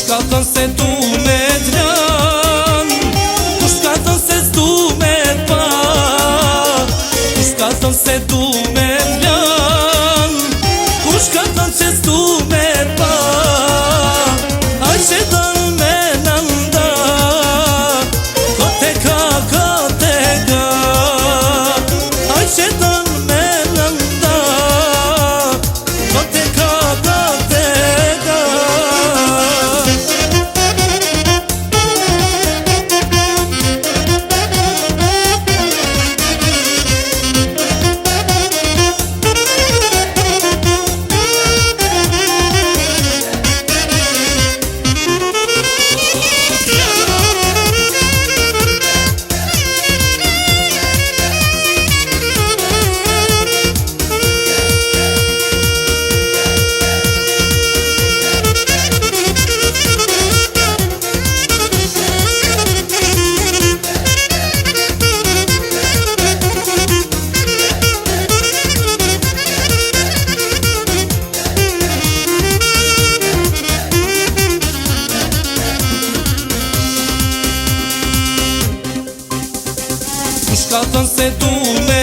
Kush ka thënë se du me t'lan, kush ka thënë se s'du me t'pa, kush ka thënë se du me t'lan, kush ka thënë se s'du me t'pa. Aj që dënë me nënda, kote ka, aj që dënë me nënda, kote ka. Kush ka thënë se du me